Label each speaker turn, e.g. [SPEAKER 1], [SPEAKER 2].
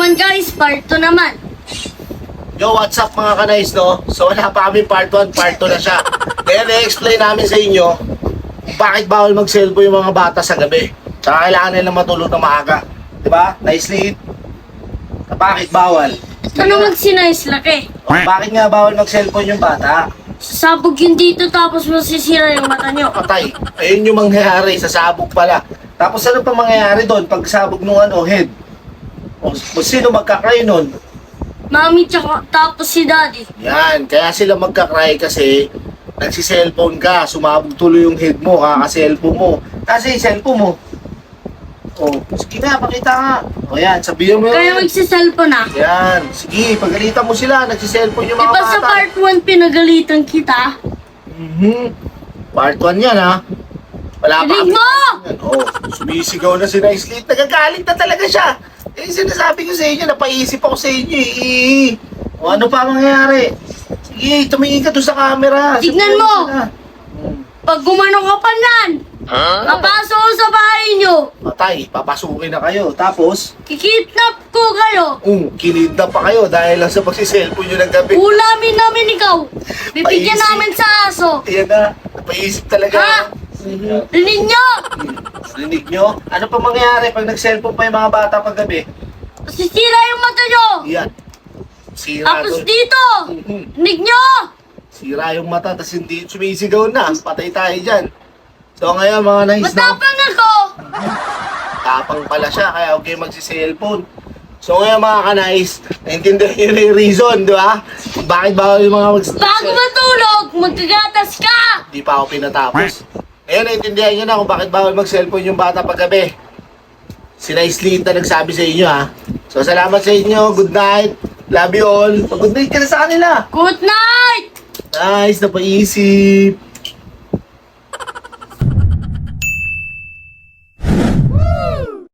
[SPEAKER 1] naman guys, part 2 naman.
[SPEAKER 2] Yo, what's up mga kanais, no? So wala pa kami part 1, part 2 na siya. Kaya na-explain namin sa inyo kung bakit bawal mag-cellphone yung mga bata sa gabi. Tsaka kailangan nila matulog na maaga. Diba? Nicely. Bakit bawal?
[SPEAKER 1] Ano magsinayos laki?
[SPEAKER 2] Bakit nga bawal mag-cellphone yung bata?
[SPEAKER 1] Sabog yun dito tapos masisira yung mata nyo.
[SPEAKER 2] Patay. Ayun yung mangyayari sa sabog pala. Tapos ano pa mangyayari doon pag sabog nung head? O sino magkakry nun?
[SPEAKER 1] Mami tsaka tapos si daddy.
[SPEAKER 2] Yan, kaya sila magkakry kasi nagsi-cellphone ka, sumabog tuloy yung head mo, kaka-cellphone mo. Kasi cellphone mo. O, sige na, pakita nga. O yan, sabihin mo
[SPEAKER 1] Kaya
[SPEAKER 2] yun.
[SPEAKER 1] magsiselfon na.
[SPEAKER 2] Yan, sige, pagalitan mo sila, nagsi-cellphone yung mga
[SPEAKER 1] Diba sa
[SPEAKER 2] bata.
[SPEAKER 1] part 1 pinagalitan kita?
[SPEAKER 2] Part 1 yan, ha? Wala pa
[SPEAKER 1] Rinig
[SPEAKER 2] kami.
[SPEAKER 1] mo!
[SPEAKER 2] Oh, sumisigaw na si Nicely. Nagagalit na talaga siya. Eh, sinasabi ko sa inyo, napaisip ako sa inyo eh. O, ano pa mangyayari? Sige, tumingin ka doon sa camera.
[SPEAKER 1] Tignan
[SPEAKER 2] Sabihin
[SPEAKER 1] mo!
[SPEAKER 2] na.
[SPEAKER 1] Pag gumano ka pa nan, papasok ko sa bahay nyo.
[SPEAKER 2] Patay, papasukin na kayo. Tapos,
[SPEAKER 1] Kikidnap ko kayo.
[SPEAKER 2] kinidnap pa kayo dahil lang sa pagsiselfone nyo ng gabi.
[SPEAKER 1] Ulamin namin ikaw. Bibigyan
[SPEAKER 2] Paisip.
[SPEAKER 1] namin sa aso.
[SPEAKER 2] Ayan na, napaisip talaga.
[SPEAKER 1] Ha? Rinig nyo!
[SPEAKER 2] Rinig nyo? Ano pa mangyayari pag nag-cellphone pa yung mga bata pag gabi?
[SPEAKER 1] Sisira yung mata nyo.
[SPEAKER 2] Yan. Sira
[SPEAKER 1] Tapos
[SPEAKER 2] doon.
[SPEAKER 1] dito, rinig nyo!
[SPEAKER 2] Sira yung mata, tapos hindi sumisigaw na. Patay tayo dyan. So ngayon mga nice, no?
[SPEAKER 1] Matapang ako.
[SPEAKER 2] Tapang pala siya, kaya huwag kayo magsi-cellphone. So ngayon mga ka-nice, naintindihan nyo na yung reason, di ba? Bakit bawal yung mga
[SPEAKER 1] Bago matulog, magkagatas ka.
[SPEAKER 2] Di pa ako pinatapos. Ngayon naintindihan nyo na kung bakit bawal mag-cellphone yung bata pag gabi. Si Nicely na nagsabi sa inyo, ha? So salamat sa inyo, good night. Love you all. Good night ka na sa kanila.
[SPEAKER 1] Good night!
[SPEAKER 2] Nice, napaisip.